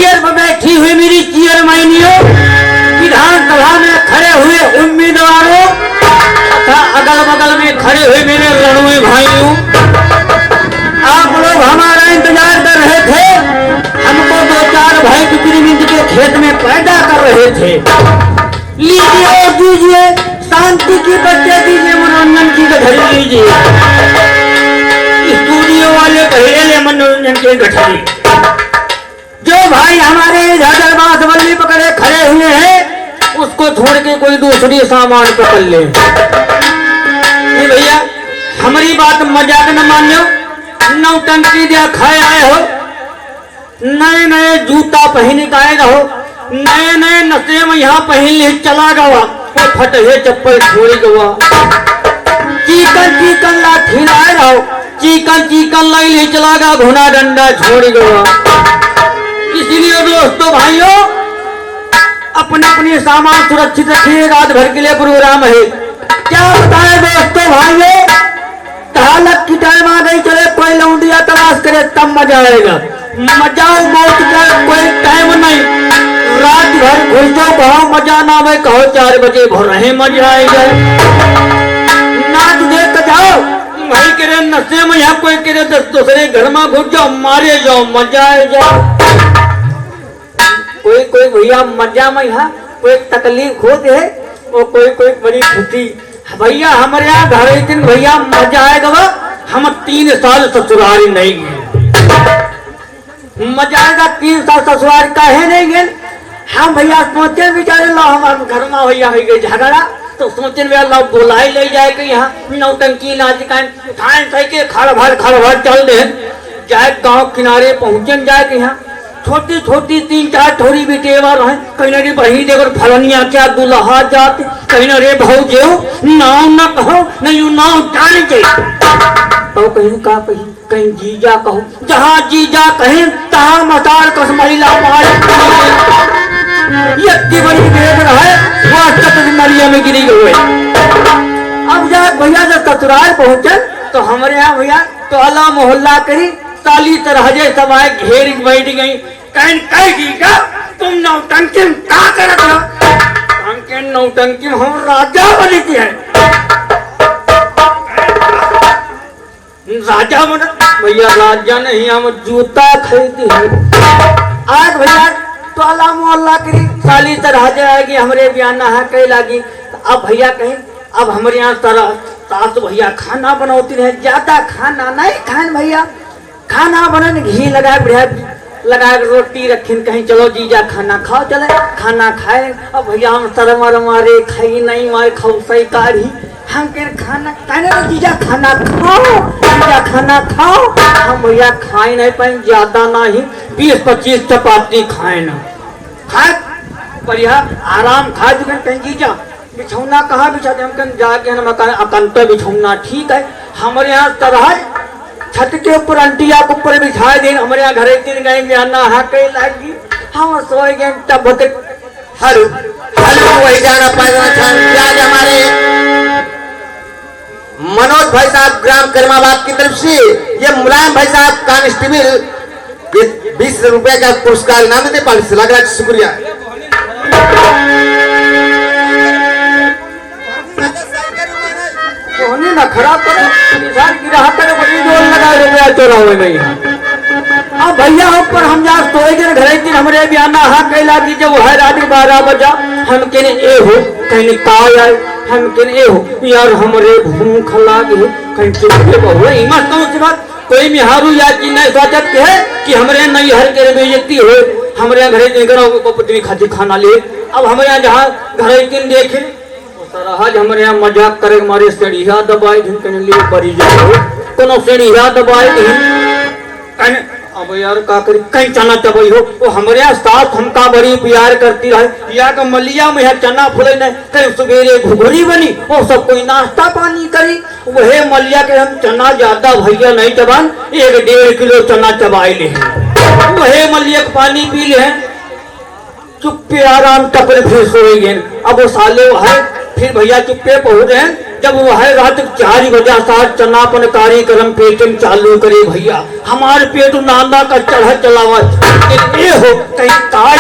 Chair पर बैठी हुई मेरी चेयर मायनियों, विधानसभा में खड़े हुए उम्मीदवारों तथा अगल बगल में खड़े हुए मेरे रणुए भाइयों, आप लोग हमारा इंतजार कर रहे थे। हमको दो चार भाई पिपरीमिंद के खेत में पैदा कर रहे थे। लीजिए और दीजिए, शांति की बच्चे दीजिए, मनोरंजन की गठरी लीजिए। स्टूडियो वाले पहले मनोरंजन के गठरी। जो भाई हमारे इधर बांसबल्ली पकड़े खड़े हुए हैं, उसको छोड़ के कोई दूसरी सामान पकड़ ले। भैया हमारी बात मजाक न मानो, नौटंकी दिया खाए आए हो, नए नए जूता पहन के आए रहो, नए नए नशे में यहाँ पहन ले चला गवा, फट है चप्पल छोड़ी गवा, चीकन चीकन लाठी लाए रहो, चीकन चीकन लाई ले चला गया, घुना डंडा छोड़ गवा। इसलिए दोस्तों भाइयों, अपने अपने सामान सुरक्षित रखिए। रात भर के लिए प्रोग्राम है। क्या बताए दोस्तों भाइयों, हालत की टाइम आ गई, चले कोई लौंडिया तलाश करे तब मजा आएगा। मजा मौत का कोई टाइम नहीं, रात भर घुसो कहो मजा ना में कहो 4 बजे भर रहे मजा आएगा। नाच देख जाओ भाई, करे नशे में यहाँ कोई करे दूसरे घर में घुस जाओ, मारे जाओ, मजा आ जाओ। कोई कोई भैया मजा में यहाँ कोई तकलीफ होती है, और कोई कोई बड़ी खुशी। भैया हमारे यहाँ घर एक दिन भैया मजा आएगा। हम 3 साल ससुराल नहीं गए, मजा आएगा 3 साल ससुराल का है नहीं गए। हम भैया सोचे बेचारे लो हमारे घर में भैया हो गए झगड़ा, तो सोचे भैया लो बुलाई ले जाए के यहाँ नौटंकी नाच का उठाए सही के खड़ भर चल दे जाए, गाँव किनारे पहुँचन जाए के यहाँ छोटी छोटी 3-4 थोड़ी बेटेवर है। कहीं रे बही देखो फलनिया क्या दुल्हा जाते, कहीं रे भौजे नाव न कहो नहीं नाव जान के तो कहीं का कहीं जीजा कहो, जहाँ जीजा कहें तहाँ मसाल कस महिला मार इतनी बड़ी देख रहा है, वह नलिया में गिरी गई। अब जा भैया जब ससुराल पहुंचे तो हमारे यहाँ भैया तो अल्लाह मोहल्ला करी, ताली तरहजे सब आए घेर बैठ गई। कह तुम नौटंकी क्या करत हो? नौटंकी हम राजा बनी थी है, राजा बन भैया राजा नहीं, हम जूता खरीदी है। आज भैया तो अल्लाह मोहल्ला करी ताली तरहजे आएगी, हमारे बयाना है कह लगी। अब भैया कहीं अब हमारे यहाँ सास भैया खाना बनाती रहे, ज्यादा खाना नहीं खाए भैया, खाना बने घी लगा बढ़िया लगा रोटी रखी, कहीं चलो जीजा खाना खाओ, चले खाना खाए। अब भैया हम शर्म मारे खाई नहीं मारे खाओ सही कारी, हम कह खाना कहने जीजा खाना खाओ, जीजा खाना खाओ। हम भैया खाए नहीं पाए, ज्यादा नहीं 20-25 चपाती खाए ना खाए, बढ़िया आराम खा चुके। कहीं जीजा बिछौना कहाँ बिछा दे, हम कहीं जाके हम अकंत बिछौना ठीक है। हमारे यहाँ तरह छत के ऊपर अंटिया के ऊपर बिछाए दिन, हमारे यहाँ घर दिन गए बयाना है कई लगी, हम सोए गए तब हेलो वही जाना आज हमारे मनोज भाई साहब ग्राम कर्माबाद की तरफ से ये मुलायम भाई साहब कांस्टेबल 20 रुपए का पुरस्कार इनाम देते, 5 लाख शुक्रिया। ना खराब करो बड़ी जोर लगा रुपया चोरावे नहीं। अब भैया ऊपर हम जा सोए दिन घर दिन हमारे बयाना हाँ कैला की जब है रात 12 बजा, हम कहने ए हो कहीं का आए, हम कहने ए हो यार हमारे भूख लागे कहीं चुपके बहु हिम्मत कौन सी बात, कोई मिहारू या कि नहीं सोचत के है कि हमारे नहीं हर के बेइज्जती हो, हमारे घर दिन करो पत्नी खाती खाना ले। अब हमारे यहाँ जहाँ घर दिन देखे आज हमारे यहाँ मजाक करे हमारे सीढ़िया दबाए लिए बड़ी जाओ कोनो सीढ़िया दबाए अब यार का करी कहीं चना चबई हो, वो हमारे यहाँ साथ हमका बड़ी प्यार करती रहे। या का मलिया में है चना फुले नहीं, कहीं सवेरे घुघरी बनी वो सब कोई नाश्ता पानी करी, वह मलिया के हम चना ज्यादा भैया नहीं चबान 1-1.5 किलो चना चबाए ले, वह मलिया पानी पी ले, चुप्पे आराम टपर फिर सोए गए। अब वो साले है फिर भैया चुप्पे पहुंच रहे हैं जब वह रात 4 बजे साथ चनापन कार्यक्रम पेटन चालू करे भैया हमारे पेट नांदा का चढ़ा चलावा ये हो कहीं कहा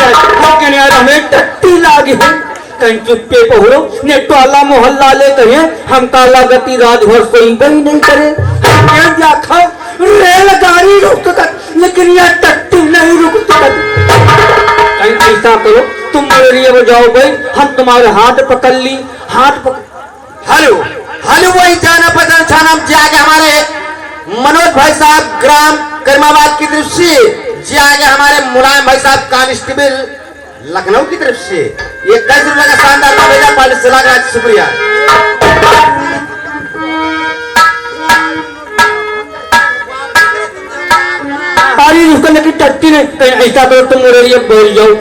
यार हमें टट्टी लागी है कहीं चुप्पे पहुरो ने टोला मोहल्ला ले कहे हम काला गति रात भर सोई भी नहीं करे रेलगाड़ी रुक कर लेकिन यह टट्टी नहीं रुक कहीं ऐसा करो तुम मेरे बजाओ भाई हम तुम्हारे हाथ पकड़ ली हाथ पकड़ हेलो हेलो वही जाना पहचान छाना जाके हमारे मनोज भाई साहब ग्राम कर्माबाद की तरफ से जाके हमारे मुलायम भाई साहब कांस्टेबल लखनऊ की तरफ से ये 10 रुपए का शानदार भेजा पालिस से लगा शुक्रिया। टट्टी ने ऐसा करो तुम मोरेरिया बोल जाओ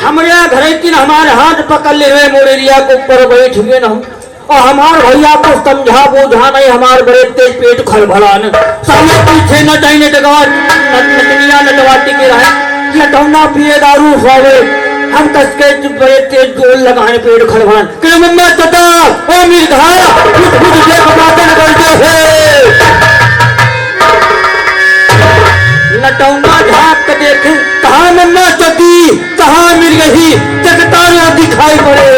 हमारे घर की हमारे हाथ पकड़ ले हुए मोरेरिया को ऊपर बैठ हुए ना और हमारे भैया को समझा बोझा नहीं हमारे बड़े तेज पेट खलभलान सामने पीछे न डाइने डगवाट नटनिया नटवाटी के रहे लटौना पिए दारू खावे हम कसके बड़े तेज गोल लगाने पेट खलभलान कि मम्मा तता ओ मिर्घा उठ उठ के बातें करते हैं लटौना झाँक के देखे कहा मम्मा तती कहा मिल गई जगतारा दिखाई पड़े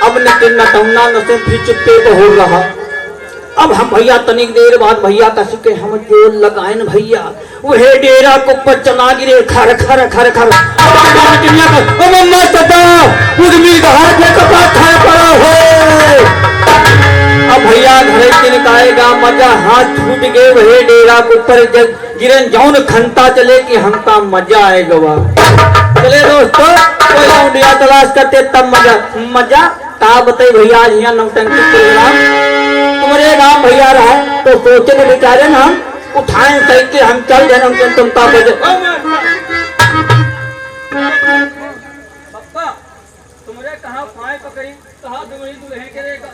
अब लेकिन नटौना न से फिर चुप्पे को हो रहा अब हम भैया तनिक देर बाद भैया कस के हम जोर लगाए न भैया वह डेरा को ऊपर चला गिरे खर खर खर खर अब भैया घर के निकालेगा मजा हाथ छूट गए वह डेरा के ऊपर गिरन जौन खंता चले कि हमका मजा आएगा चले दोस्तों कोई लौंडिया तलाश करते तब मजा मजा का बताई भैया आज यहाँ नौटंकी प्रोग्राम तुम्हारे गांव भैया रहा तो सोचे ने बेचारे ना उठाए साइकिल हम चल जाए तुम का बजे तुम्हारे कहाँ फाय पकड़ी कहाँ दुमड़ी दुल्हे करेगा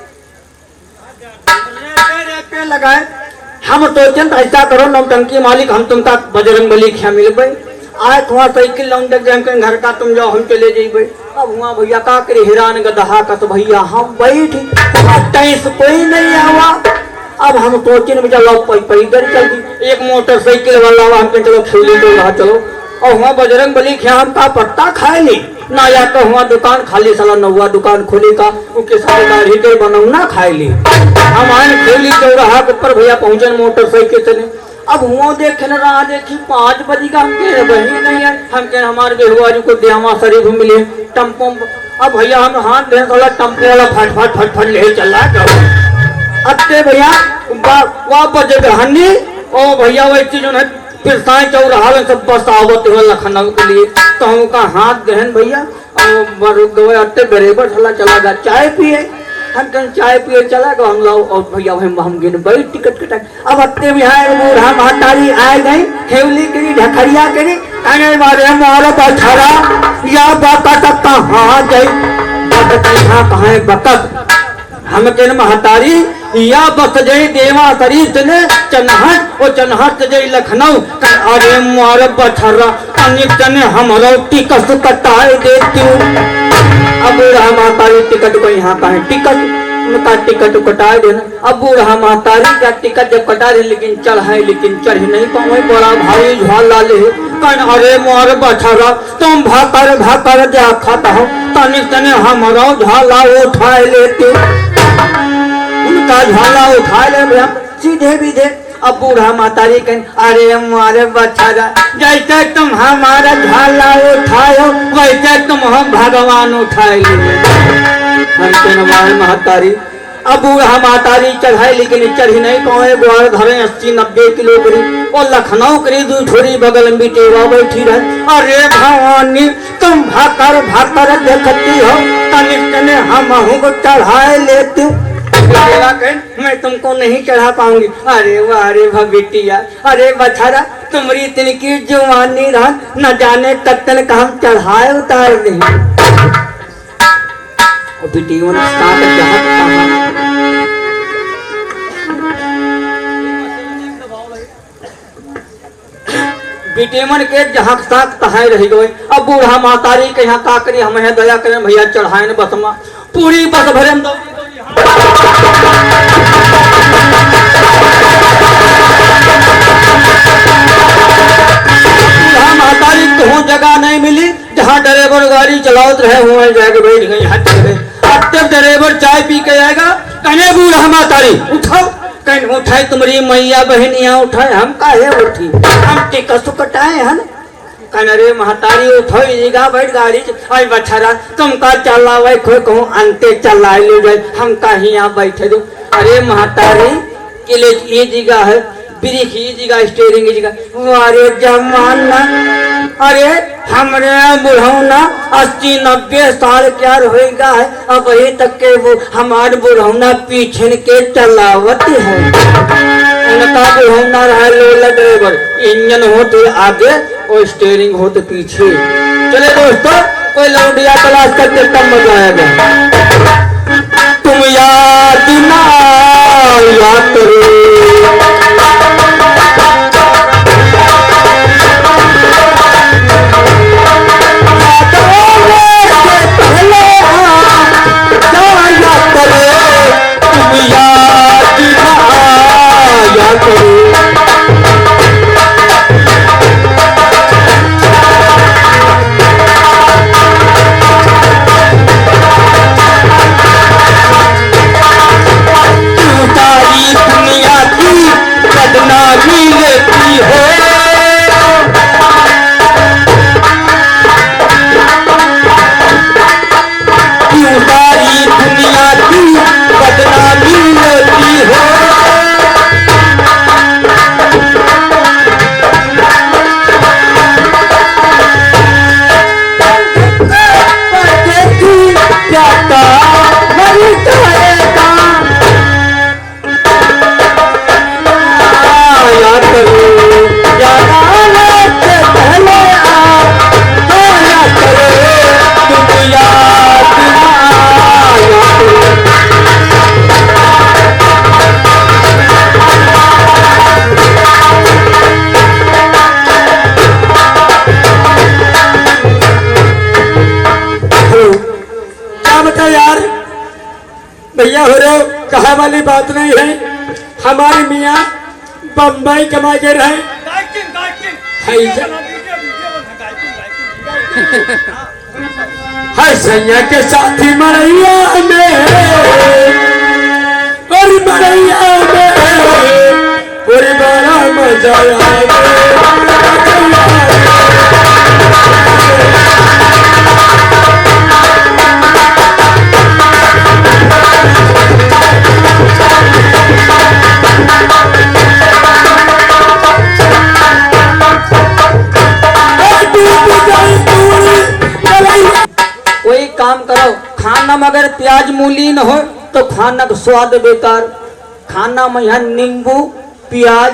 लगाए हम सोचे ऐसा करो नौटंकी मालिक हम तुमका बजरंगबली क्या मिल भाई आए थोड़ा साइकिल लौंड घर का तुम जाओ हम चले जाइए अब हुआ भैया का करे हिरान गदहा का तो भैया हम बैठ कोई नहीं आवा अब हम सोचे में चलो पैदल चल दी एक मोटरसाइकिल वाला हम चलो खेले तो रहा चलो और वहाँ बजरंग बली क्या हम का पट्टा खाए ली ना या तो वहाँ दुकान खाली साला नौवा दुकान खोले का उनके सारे दाढ़ी के बनौना खाए ली हम आए खेली चौराहा के ऊपर भैया पहुंचे मोटरसाइकिल से अब हुआ देखे न रहा देखी 5 बजे का हम कह वही नहीं है हम कह हमारे बेहुआ जी को देवा शरीफ मिले टम्पो अब भैया हम हाथ दे साला टम्पो वाला फट फट फट फट ले चला अत्ते भैया वहाँ बजे हन्नी ओ भैया वही चीज है फिर साए चौराहा में सब बस आवत हुआ लखनऊ के लिए तो हमका हाथ दहन भैया और अट्टे बरेबर चला गया चाय पिए हम कहीं चाय पिए चला गए हम लोग और भैया हम गिन भाई टिकट कटा अब अत्ते बिहार बूढ़ा महतारी आए गई हेवली करी ढखरिया करी कहने वाले हमारा बछड़ा या बकत कहाँ गई बकत यहाँ कहाँ है बकत हम कहने महतारी या बस जय देवा शरीफ ने चनहट और चनहट जय लखनऊ अरे मार बछड़ा तने हमारा टिकट कटाए देती अब बूढ़ा महतारी टिकट को यहाँ का है टिकट टिकट कटाए देना अब बूढ़ा महतारी का टिकट जब कटा दे लेकिन चढ़ नहीं पाए बड़ा भारी झोला ले कन अरे मोर बछड़ा तुम भाकर जा खाता हो तने हमारा झोला उठाए लेते उनका झोला उठा ले भैया सीधे विधे अब बूढ़ा महतारी कहें अरे हमारे बछड़ा जैसे तुम हमारा झोला उठाओ वैसे तुम हम भगवान उठाए महतारी अब बूढ़ा महतारी चढ़ाई लेकिन चढ़ी नहीं पाए ग्वार धरे 80-90 किलो करीब और लखनऊ करीब थोड़ी बगल में बेटेवा बैठी रहे अरे भवानी तुम भाकर देखती हो तने हम को चढ़ाए लेते मैं तुमको नहीं चढ़ा पाऊंगी अरे वाह अरे भबिटिया अरे बछड़ा तुम्हारी इतनी की जवानी रहा न जाने कब तक का हम चढ़ाए उतार नहीं बिटियों ने बिटेमन के जहाँ साथ तहाए रह गए अब बूढ़ा महतारी के यहाँ का करी हमें दया करें भैया चढ़ाए न बसमा पूरी बस भरे महतारी कहूँ जगह नहीं मिली जहाँ ड्राइवर गाड़ी चलावत रहे हुए जाके बैठ गई हाथ में। अब तक ड्राइवर चाय पी के आएगा कहने बूढ़ा महतारी उठाओ, कहीं उठाए तुम्हारी मैया बहन यहाँ उठाए हम काहे उठी, हम टिकट सुकटाए हैं कहने रे महतारी उठो जगह बैठ गाड़ी अरे बछारा तुम का चला भाई खोई कहूँ अंते चला ले जाए हम कहीं यहाँ बैठे दो। अरे महतारी किले ये जगह है ब्रेक ये जगह स्टेयरिंग की जगह। अरे जमाना अरे हमरे बुढ़ौना 80-90 साल क्या होएगा है अब वही तक के वो हमारे बुढ़ौना पीछे के चलावत है। उनका बुढ़ौना रहा लोला ड्राइवर इंजन होते आगे और स्टेयरिंग होते पीछे। चले दोस्तों कोई लौंडिया तलाश करके तब मजा आएगा। तुम याद ना याद करो भैया हो रहे कहा वाली बात नहीं है। हमारे मियाँ बम्बई कमा के रहे है सैया के साथी मरैया में और मरैया में पूरी बड़ा मजा कोई काम करो खाना में अगर प्याज मूली न हो तो खाना का स्वाद बेकार। खाना में यहाँ नींबू प्याज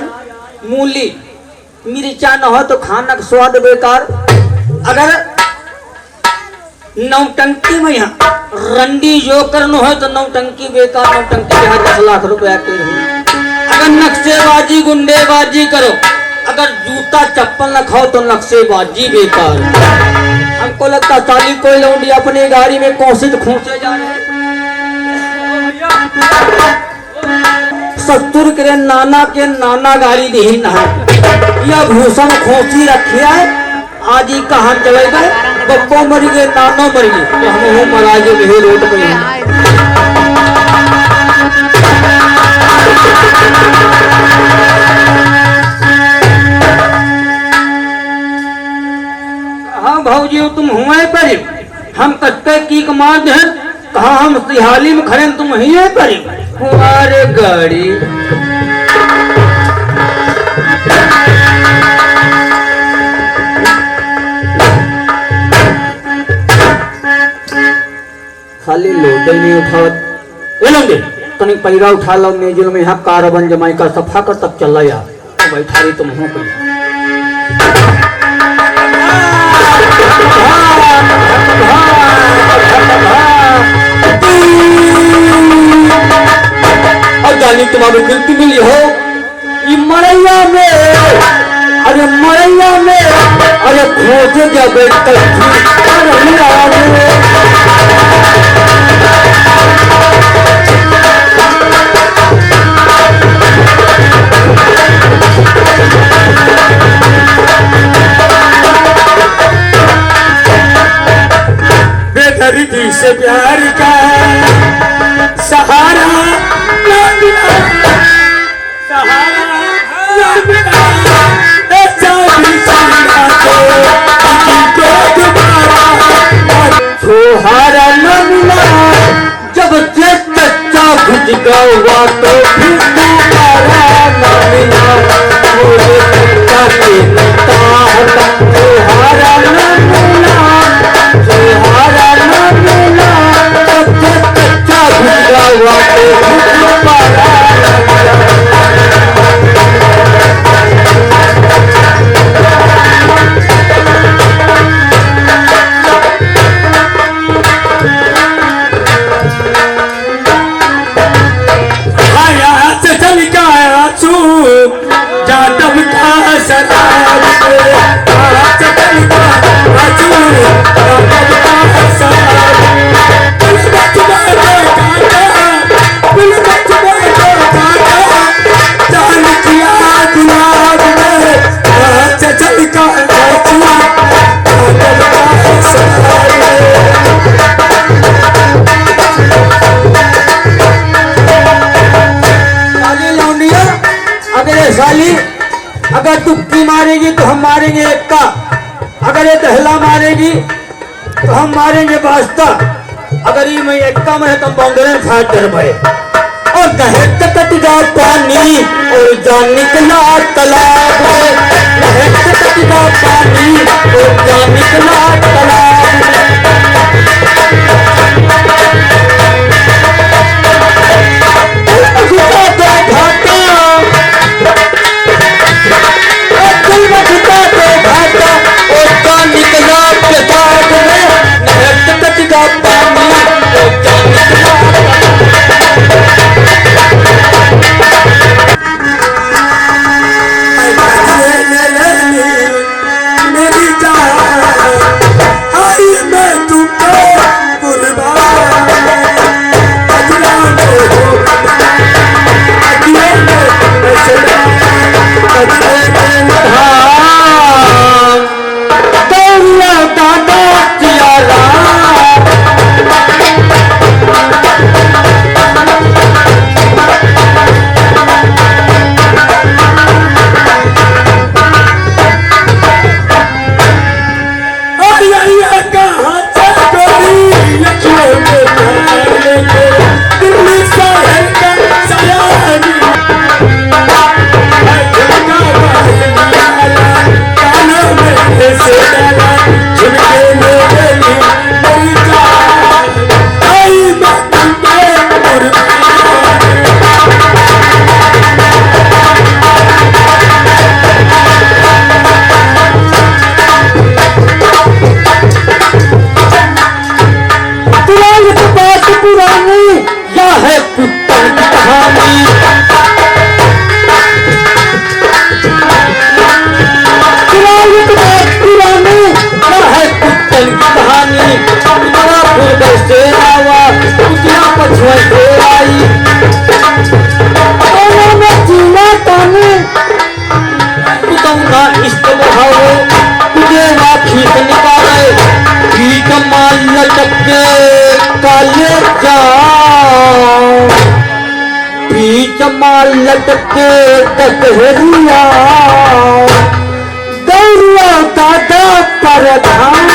मूली मिर्चा न हो तो खाना का स्वाद बेकार। अगर नौटंकी में यहाँ रंडी जोकर न हो तो नौटंकी बेकार। नौटंकी यहाँ 10 लाख रुपया के अगर नक्शेबाजी गुंडेबाजी करो अगर जूता चप्पल न खाओ तो नक्शेबाजी बेकार। हमको लगता साली कोई लौंडी अपने गाड़ी में कोशिश खोसे जा रहे हैं। सत्तुर के नाना गाड़ी दी ना यह भूषण खोसी रखिया है। आज ही कहा चले गए बप्पो मर गए नानो मर गए तो हम मरा गए रोड पे। हाँ भाजी तुम हुए पर हम कत्ते की कमार दे कहा हम सिहाली में खड़े तुम ही है पर हमारे गाड़ी खाली लोड नहीं उठावत ये लोगे तनिक पैरा उठा लो मेजुल में यहाँ कारबन जमाई का सफा कर तब चला यार तो बैठा रही तुम हो कोई और जानी तुम्हारी गिरती मिली हो ये मरैया में अरे मरैया में अरे खोजे जा बैठकर अरे मारेगी तो हम मारेंगे एक्का, अगर ये दहला मारेगी तो हम मारेंगे बास्ता, अगर ये मैं एक्का में है तो बंगले फाट कर भाई। और दहेज कटगा पानी और जान निकला तालाब में, दहेज कटगा पानी और जान निकला तालाब में। घुसा तो घाटा, दिल में घुसा तो घाटा और जान निकला पेशाब में, दहेज कटगा पानी और जान निकला मेरी जान आई मैं तुमको कुर्बान अजरा में हो अजरा में अजरा दौला दादा जियाला पुरानी या है कुत्तन की कहानी, पुरानी या है कुत्तन की कहानी। तुम्हारा फूल से आवा उतना पछुआ से आई, में जीना ताने कुतौना इश्क बहाओ, तुझे ना खींच निकाले खींच माल लटक के काले जाओ, बीच माल लटके दशहरिया गौरिया दादा परधान।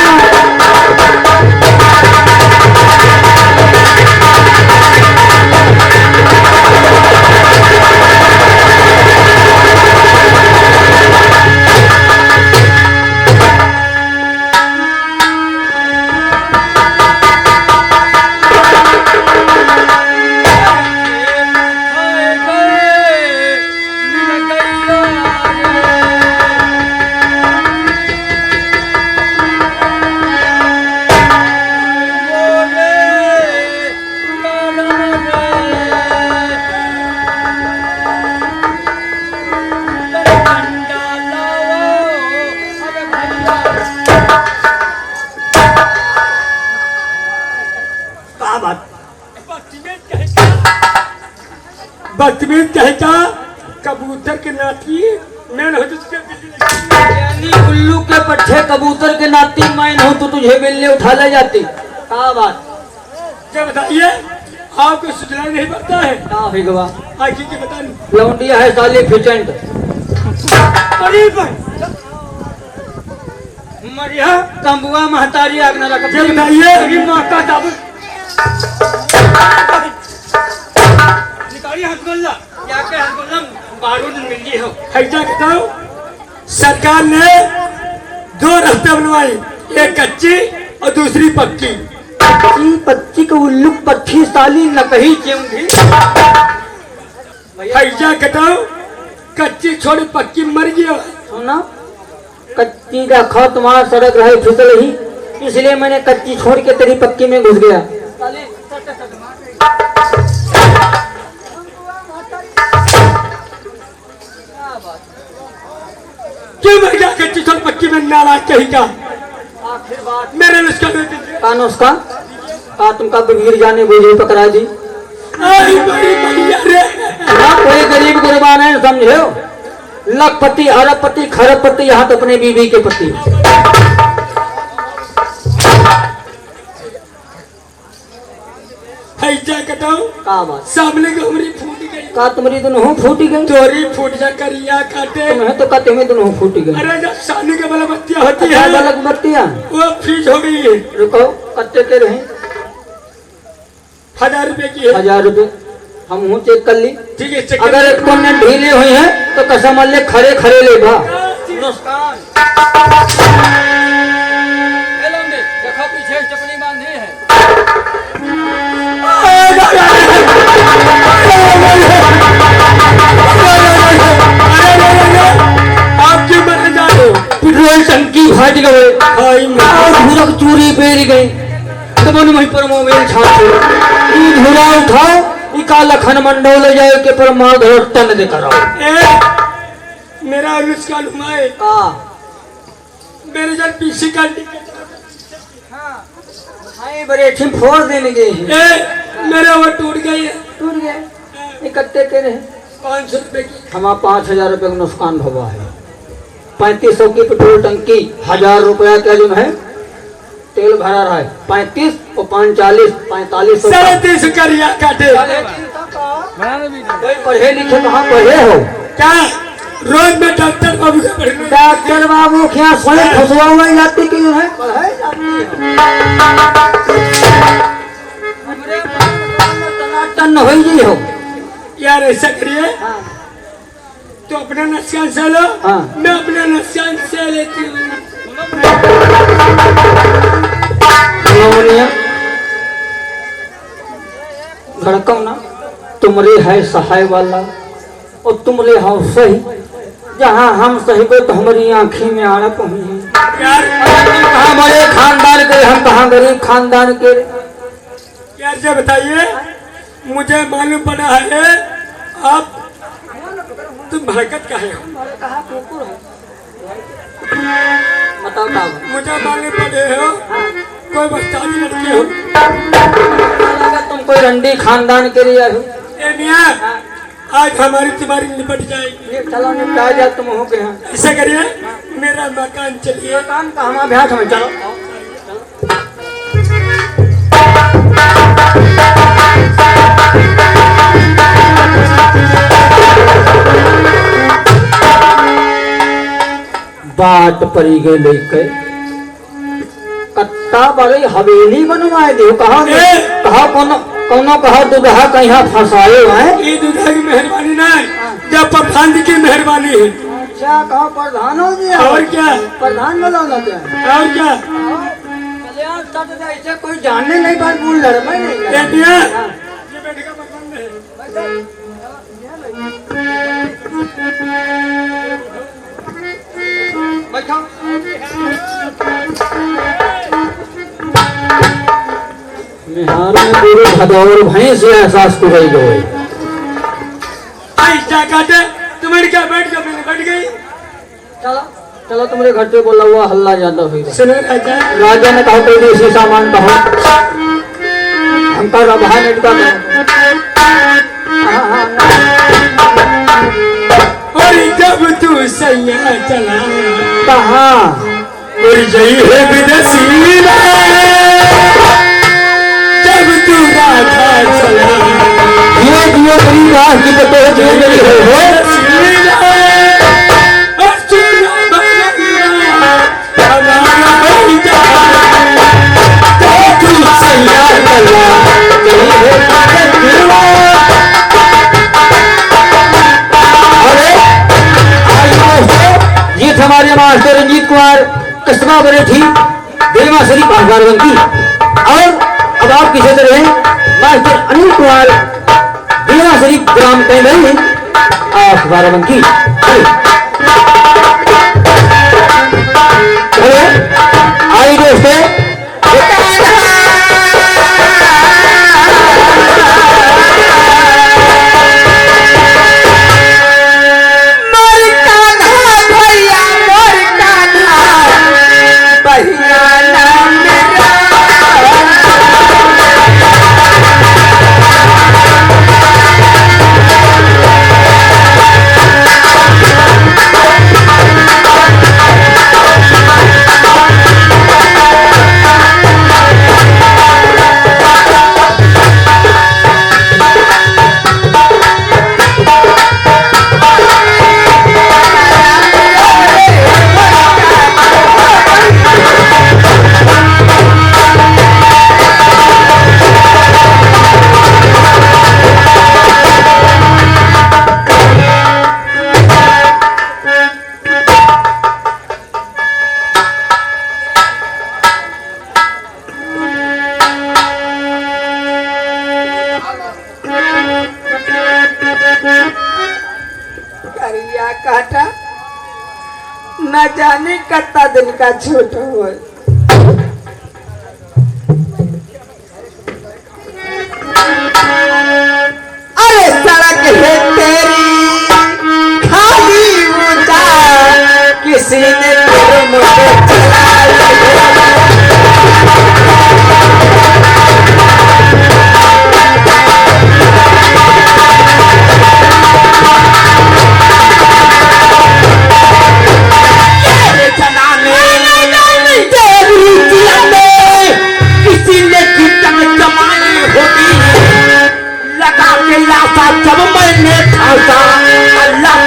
बदतमीज कहता कबूतर के नाती मैं हो यानी उल्लू के पट्टे कबूतर के नाती मैं हूँ तो तुझे बिल्ली उठा ले जाती। क्या बात क्या बताइए, आपको सुझाव नहीं पड़ता है? क्या भिगवा आखिर के बता लौंडिया है साली फिचेंट मरिया कंबुआ महतारी आग न रख। क्या बताइए, माँ का दाबू हसगुल्ला क्या के हसगुल्ला बारूद मिली हो। ऐसा बताओ, सरकार ने 2 रास्ते बनवाई, एक कच्ची और दूसरी पक्की। पच्ची को उल्लू पट्टी साली न कही चेंगी। ऐसा बताओ, कच्ची छोड़ पक्की मर गया। सुना कच्ची रखा तुम्हारा सड़क रहे फिसल ही, इसलिए मैंने कच्ची छोड़ के तेरी पक्की में घुस गया। क्यों मैं क्या कच्ची छोड़ पक्की में नाराज कहीं का? आखिर बात मेरे नुस्खा कान उसका का तुमका गिर जाने बोझी पकड़ा दी। कोई गरीब गुरबान है समझो, लखपति अरबपति खरबपति यहाँ तो अपने बीवी के पति। ऐसा कटाओ का बात सामने को हमारी फूट गई का तुम्हारी दोनों फूटी गई? तोरी फूट जा करिया काटे। तुम्हें तो कहते में दोनों फूटी गई। अरे जब शादी के वाला बत्तियां होती अच्छा, है बालक बत्तियां वो फ्रीज हो गई है। रुको, कत्ते के रहे? 1000 रुपए की है। 1000 रुपए हम हूँ चेक कर ली। ठीक है चेक अगर एक तुमने ढीले हुई है तो कसम ले खड़े खड़े ले बा। नुकसान देखो पीछे चपली बांधी है। आप क्यों मर जा रहे हो? पेट्रोल टंकी फट गए, धूरक चूरी पेर गई, तो मन वहीं पर मोबाइल छाछो धुरा उठाओ इका लखन मंडोल जाए के पर माधव टन दे करो। मेरा अनुष्का लुमाए मेरे जब पीछे का हाय बड़े ठिम फोड़ देने गए मेरा वो टूट गई है। टूट गए इकट्ठे के रहे 500 रुपए की। हमारा 5000 रुपए का नुकसान हुआ है। 3500 की पेट्रोल टंकी, 1000 रुपया का जो है तेल भरा रहा है। 35 और 45 45 37 करिया काटे। पढ़े लिखे कहाँ पढ़े हो? क्या रोज में डॉक्टर बाबू का पढ़ने? डॉक्टर बाबू क्या स्वयं फंसवा हुआ जाती कि जो है पढ़ाई टन हो जी हो। यार ऐसा करिए तो अपना नुकसान से लो। हाँ। मैं अपना नुकसान से लेती हूँ। धड़कम ना तुमरे है सहाय वाला और तुमरे हो सही। जहाँ हम सही को तो हमारी आँखी में आना पहुँची। यार कहाँ बड़े खानदान के, हम कहाँ गरीब खानदान के। यार जो बताइए मुझे मालूम पड़ा है आप तुम भड़कत का है। बताओ मुझे मालूम पड़े हो कोई बस्तानी लड़के हो। तुम कोई रंडी खानदान के लिए हो। ए मियां आज हमारी तुम्हारी निपट जाएगी। चलो निपटा जा तुम हो गए। ऐसा करिए मेरा मकान चलिए। काम का हमारा भ्यास में चलो। बाट परी गए लेके कट्टा बड़ी हवेली बनवाए दे। कहा कोनो कोनो कहा दुल्हा कहीं फंसाए हैं। ये दुल्हा की मेहरबानी नहीं जब प्रधान जी की मेहरबानी है। अच्छा कहा प्रधान हो जी। और क्या प्रधान बोला ना क्या? और क्या कल्याण तट ऐसे कोई जानने नहीं बात बोल रहा मैं नहीं। ए मियां ये बैठे का प्रबंध है। भदौर भैंस एहसास को गई गए। ऐसा काटे तुम्हारे क्या बैठ गई। चलो चलो तुम्हारे घर पे बोला हुआ हल्ला ज्यादा हुई। सुनो राजा राजा ने कहा कोई देसी सामान कहो हमका रभा नेटका और जब तू सैया चला कहा और जई है विदेशी जब तू राधा चला ये दियो मेरी राह की बतो जो मेरी हो हमारे मास्टर रंजीत कुमार कस्बा बने थी देवा शरीफ बाराबंकी। और अब आप किसे तरह मास्टर अनिल कुमार देवा शरीफ ग्राम कैंडल बाराबंकी। आई दोस्तों न जाने कत्ता दिन का छोट हो। अरे सड़क है तेरी खाली ऊंचा, किसी ने तेरे मुझे जब मैंने ठासा अल्लाह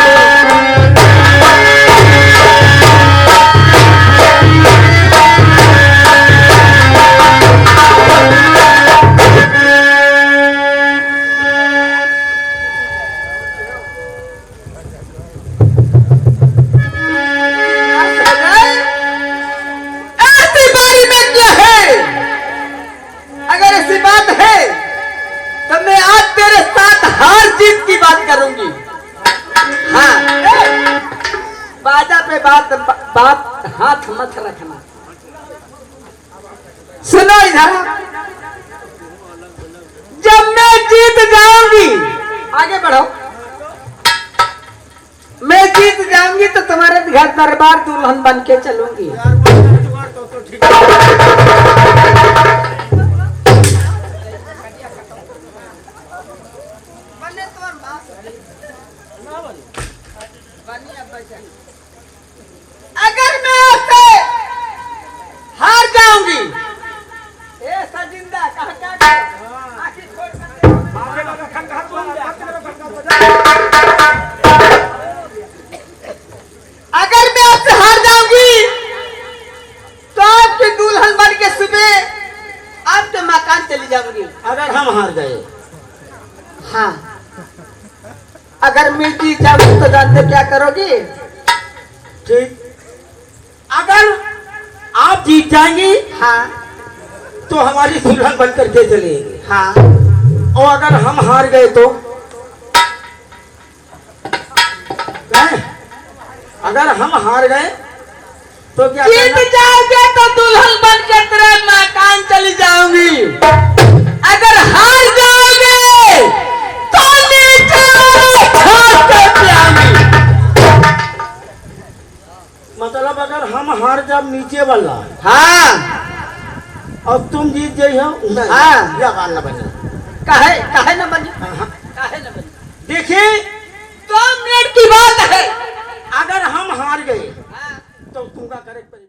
ऐसी बारी में क्या है? अगर ऐसी बात है तो मैं आज तेरे साथ हार जीत की बात करूंगी। हाँ, बाजा पे बात हाथ मत रखना। सुनो इधर, जब मैं जीत जाऊंगी, आगे बढ़ो, मैं जीत जाऊंगी तो तुम्हारे घर दरबार दुल्हन बन के चलूंगी। अगर मैं आपसे हार जाऊंगी, जिंदा अगर मैं आपसे हार जाऊंगी तो आपकी दुल्हन बन के सुबह आपके मकान चली जाऊंगी। अगर हम हार गए, हाँ, अगर मैं जीत जाऊंगी तो जानते क्या करोगी? ठीक, अगर आप जीत जाएंगी हाँ तो हमारी दुल्हन बन करके चलेंगे। हाँ, और अगर हम हार गए तो अगर हम हार गए तो क्या जीत जाओगे तो दुल्हन बन के तेरे मकान चली जाऊंगी। अगर हार जाओगे तो नीचे मतलब अगर हम हार जब नीचे वाला हाँ और तुम जीत गई हो, हाँ, या बाल न बने। काहे न बनी? काहे न बनी? देखिए 2 मिनट की बात है। अगर हम हार गए हाँ। तो तुमका करेक्ट